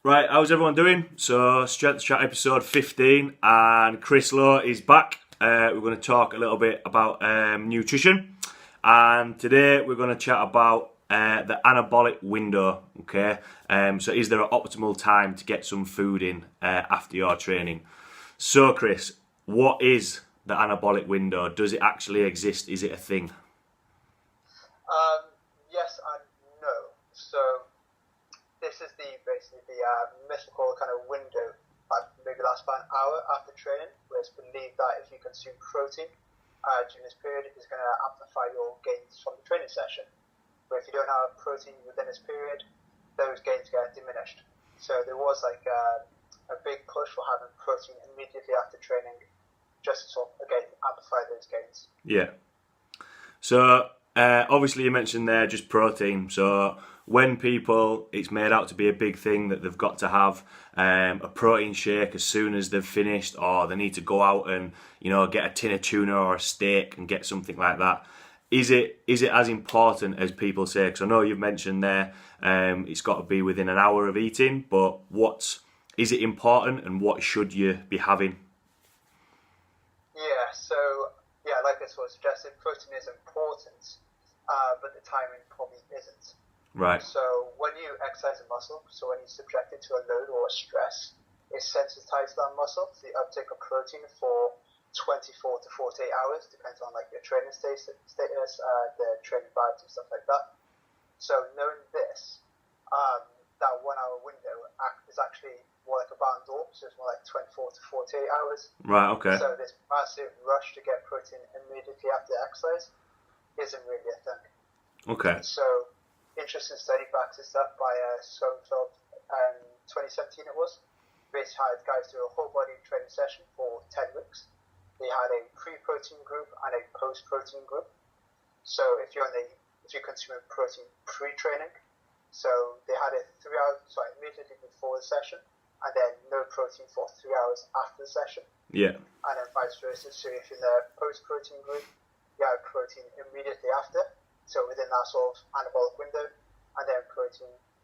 Right, how's everyone doing? So, Strength Chat episode 15, and Chris Lowe is back. We're going to talk a little bit about nutrition, and today we're going to chat about the anabolic window. Okay, so is there an optimal time to get some food in after your training? So, Chris, what is the anabolic window? Does it actually exist? Is it a thing? Yes and no. So this is basically the mythical kind of window that maybe lasts about an hour after training, where it's believed that if you consume protein during this period, it's going to amplify your gains from the training session. But if you don't have protein within this period, those gains get diminished. So there was like a big push for having protein immediately after training, just to sort of, again, amplify those gains. Yeah. So obviously you mentioned there just protein. So when people, it's made out to be a big thing that they've got to have a protein shake as soon as they've finished, or they need to go out and, you know, get a tin of tuna or a steak and get something like that. Is it as important as people say? Because I know you've mentioned there it's got to be within an hour of eating, but is it important, and what should you be having? Yeah, so like I sort of suggested, protein is important, but the timing probably isn't. Right. So when you exercise a muscle, so when you subject it to a load or a stress, it sensitizes that muscle to the uptake of protein for 24 to 48 hours, depends on like your training status, the training vibes and stuff like that. So knowing this, that 1 hour window is actually more like a barn door, so it's more like 24 to 48 hours. Right, okay. So this massive rush to get protein immediately after exercise isn't really a thing. Okay. So interesting study backs this up by Schoenfeld, 2017 it was. Basically had guys do a whole body training session for 10 weeks. They had a pre-protein group and a post-protein group. So if you're consuming protein pre-training, so they had it immediately before the session, and then no protein for 3 hours after the session. Yeah. And then vice versa. So if you're in the post-protein group, you have protein immediately after, so within that sort of anabolic window, and then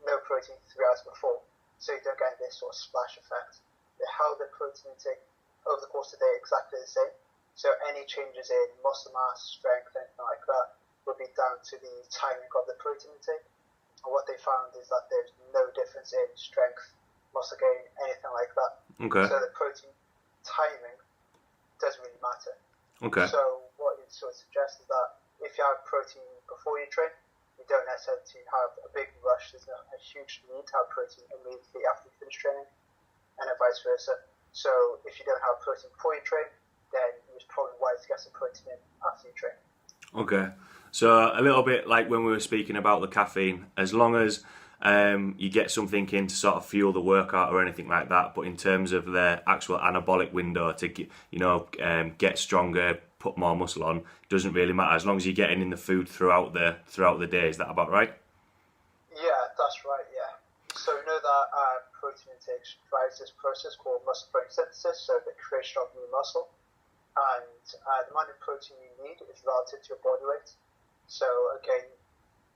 no protein 3 hours before. So you don't get this sort of splash effect. They held the protein intake over the course of the day exactly the same. So any changes in muscle mass, strength, anything like that would be down to the timing of the protein intake. And what they found is that there's no difference in strength, muscle gain, anything like that. Okay. So the protein timing doesn't really matter. Okay. So what it sort of suggests is that if you have protein before you train, you don't necessarily have a big rush. There's not a huge need to have protein immediately after you finish training, and then vice versa. So if you don't have protein before you train, then it's probably wise to get some protein in after you train. Okay. So a little bit like when we were speaking about the caffeine, as long as you get something in to sort of fuel the workout or anything like that, but in terms of the actual anabolic window to get stronger, put more muscle on, doesn't really matter as long as you're getting in the food throughout the day. Is that about right? Yeah, that's right. Yeah. So we know that protein intake drives this process called muscle protein synthesis, so the creation of new muscle, and the amount of protein you need is relative to your body weight. So again,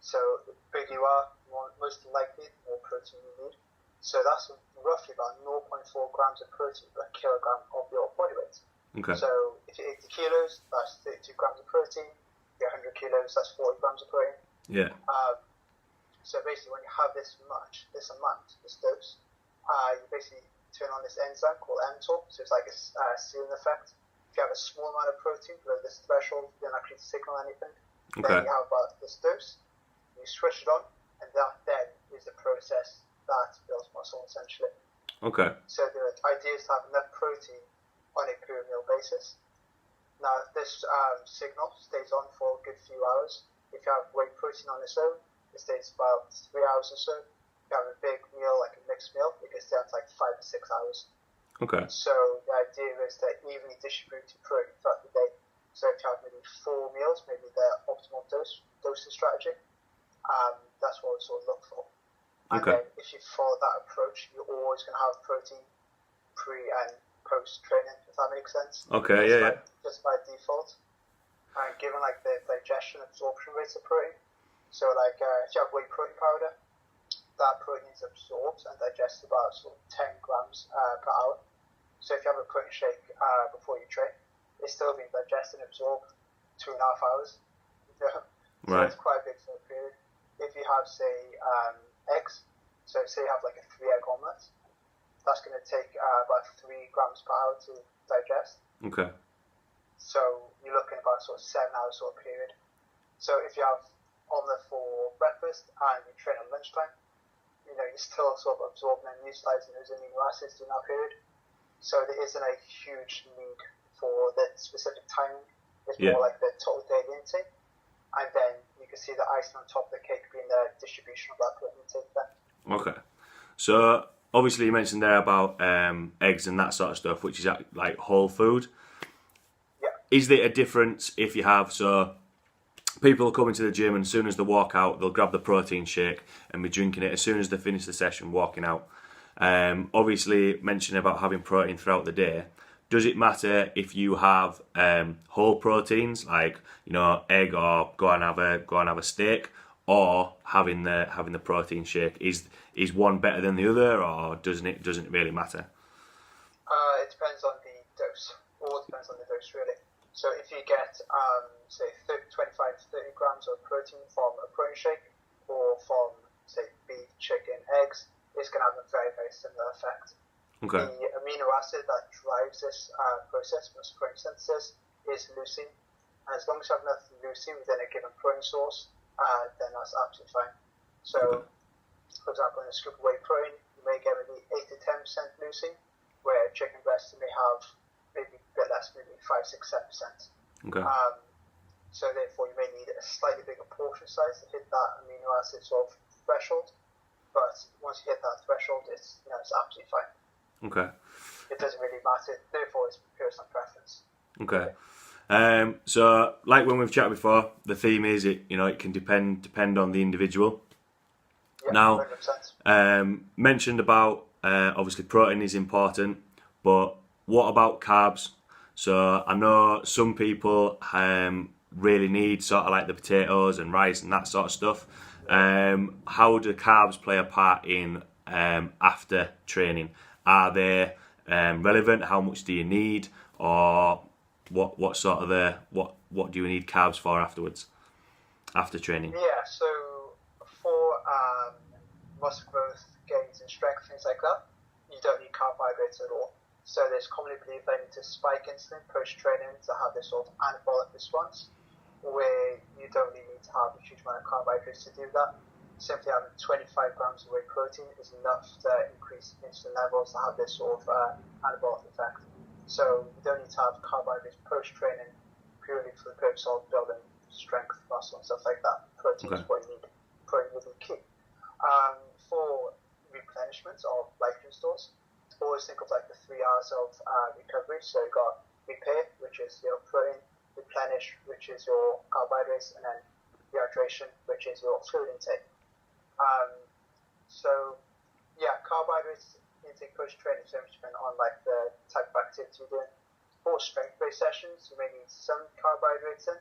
the bigger you are, most likely the more protein you need. So that's roughly about 0.4 grams of protein per kilogram of your body weight. Okay. So if you're 80 kilos, that's 32 grams of protein. If you're 100 kilos, that's 40 grams of protein. Yeah. So basically, when you have this dose, you basically turn on this enzyme called mTOR. So it's like a ceiling effect. If you have a small amount of protein below this threshold, you don't actually signal anything. Okay. Then you have this dose, you switch it on, and that then is the process that builds muscle, essentially. Okay. So the idea is to have enough protein on a per meal basis. Now, this signal stays on for a good few hours. If you have whey protein on its own, it stays about 3 hours or so. If you have a big meal, like a mixed meal, it can stay on for like 5 to 6 hours. Okay. So the idea is to evenly distribute protein throughout the day. So if you have maybe 4 meals, maybe the optimal dosing strategy, that's what we sort of look for. And Okay. then if you follow that approach, you're always going to have protein pre and post training, if that makes sense. Okay, yeah. Just by default. And given like the digestion absorption rates of protein, so like if you have whey protein powder, that protein is absorbed and digested about sort of 10 grams per hour. So if you have a protein shake before you train, it's still being digested and absorbed 2.5 hours. So Right. it's quite a big sort of period. If you have, say, eggs, so say you have like a 3-egg omelette, that's going to take about 3 grams per hour to digest. Okay. So you're looking about sort of 7 hour sort of period. So if you have omelette for breakfast and you train at lunchtime, you're still sort of absorbing and utilizing those amino acids during that period. So there isn't a huge need for the specific timing. It's more like the total daily intake. And then you can see the icing on top of the cake being the distribution of that protein intake there. Okay. So obviously you mentioned there about eggs and that sort of stuff, which is like whole food. Yeah. Is there a difference if you have, so people come into the gym and as soon as they walk out, they'll grab the protein shake and be drinking it as soon as they finish the session, walking out. Obviously mentioning about having protein throughout the day. Does it matter if you have whole proteins like egg or go and have a steak, or having the protein shake? Is one better than the other, or doesn't it really matter? It depends on the dose. All depends on the dose really. So if you get say 25 to 30 grams of protein from a protein shake, or from say beef, chicken, eggs, it's going to have a very, very similar effect. Okay. The amino acid that drives this process, this protein synthesis, is leucine. And as long as you have enough leucine within a given protein source, then that's absolutely fine. So, for example, in a scoop of whey protein, you may get maybe 8 to 10% leucine, where chicken breast may have maybe a bit less, maybe 5, 6, 7%. Okay. So therefore, you may need a slightly bigger portion size to hit that amino acid sort of threshold. But once you hit that threshold, it's absolutely fine. Okay. It doesn't really matter. Therefore, it's personal preference. Okay. So, like when we've chatted before, the theme is it can depend on the individual. Yeah, Now, 100%. mentioned about obviously protein is important, but what about carbs? So I know some people really need sort of like the potatoes and rice and that sort of stuff. How do carbs play a part in after training? Are they relevant? How much do you need, or what sort of what do you need carbs for afterwards, after training? Yeah, so for muscle growth, gains in strength, things like that, you don't need carbohydrates at all. So there's commonly believed they need to spike insulin post-training to have this sort of anabolic response, where you don't really need to have a huge amount of carbohydrates to do that. Simply having 25 grams of whey protein is enough to increase insulin levels to have this sort of anabolic effect. So you don't need to have carbohydrates post-training purely for the purpose of building strength, muscle, and stuff like that. Protein is what you need. Protein will be key. For replenishment of glycogen stores, always think of like the 3 hours of recovery. So you've got repair, which is your protein, replenish, which is your carbohydrates, and then dehydration, which is your fluid intake. So yeah, carbohydrates intake post-training is very much dependent on like the type of activity you're doing. For strength-based sessions, you may need some carbohydrates in.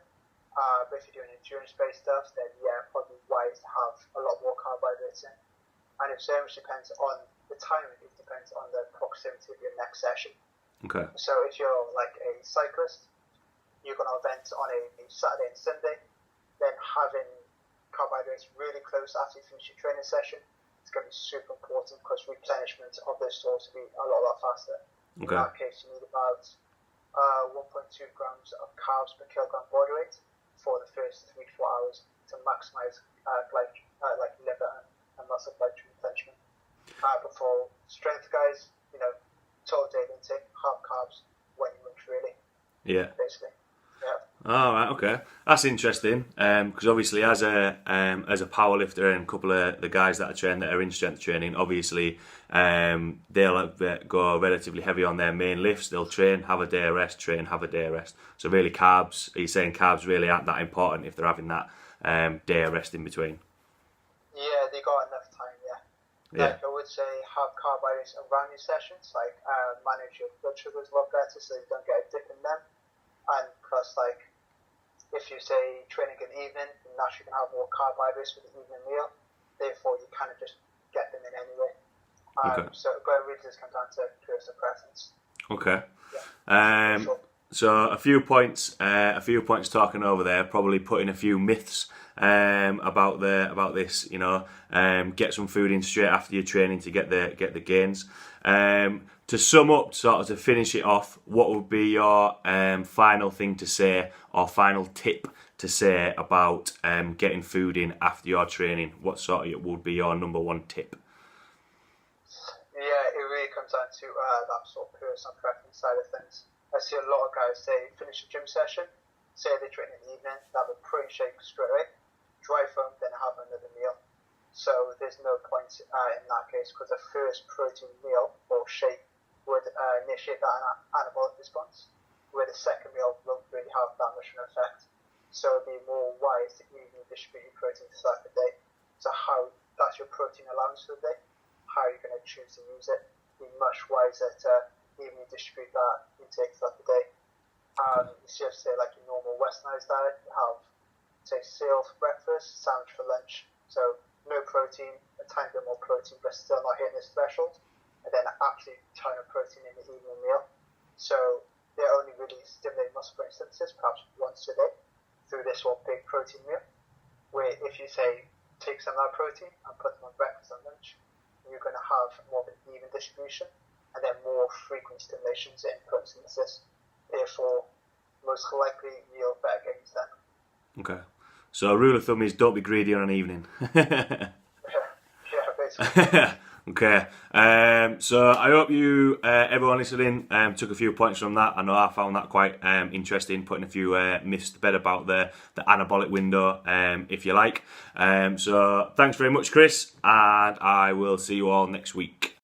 But if you're doing endurance-based stuff, then yeah, probably wise to have a lot more carbohydrates in. And it very much depends on the timing. It depends on the proximity of your next session. Okay. So if you're like a cyclist, you're going to event on a Saturday and Sunday, then having carbohydrates really close after you finish your training session, it's going to be super important because replenishment of those stores will be a lot faster. Okay. In that case, you need about 1.2 grams of carbs per kilogram body weight for the first 3-4 hours to maximize like liver and muscle glycogen replenishment. But for strength guys, total daily intake, half carbs when you lunch really. Yeah. Basically. Yeah. All right, okay, that's interesting. Because obviously, as a powerlifter and a couple of the guys that I train that are in strength training, obviously, they'll go relatively heavy on their main lifts. They'll train, have a day of rest, train, have a day of rest. So really, carbs. Are you saying carbs really aren't that important if they're having that day of rest in between? Yeah, they got enough time. Yeah. Like I would say, have carbohydrates around your sessions. Like manage your blood sugars a lot better so you don't get a dip in them. And plus, like, if you say training in the evening, you naturally can have more carbohydrates with the evening meal. Therefore, you kind of just get them in anyway. Okay. So it really does come down to personal preference. Okay. Yeah, sure. So a few points talking over there. Probably putting a few myths about this. Get some food in straight after your training to get the gains. To sum up, sort of to finish it off, what would be your final thing to say or final tip to say about getting food in after your training? What sort of would be your number one tip? Yeah, it really comes down to that sort of personal preference side of things. I see a lot of guys, they finish a gym session, say they train in the evening, they have a protein shake straight away, drive home, then have another meal. So there's no point in that case, because the first protein meal or shake would initiate that anabolic response, where the second meal won't really have that much of an effect. So it'd be more wise to evenly distribute your protein throughout the day. So how that's your protein allowance for the day, how you're going to choose to use it. Be much wiser to evenly distribute that intake throughout the day. You see, say like your normal westernized diet, you have say cereal for breakfast, sandwich for lunch. So no protein, a tiny bit more protein, but still not hitting this threshold. And then actually a ton of protein in the evening meal. So they're only really stimulating muscle growth synthesis perhaps once a day through this one big protein meal. Where if you say take some of that protein and put them on breakfast and lunch, you're going to have more of an even distribution and then more frequent stimulations in protein synthesis. Therefore, most likely yield better gains then. Okay. So a rule of thumb is don't be greedy on an evening. Yeah, basically. Okay. So I hope you, everyone listening, took a few points from that. I know I found that quite interesting, putting a few myths to bed about the anabolic window, if you like. So thanks very much, Chris, and I will see you all next week.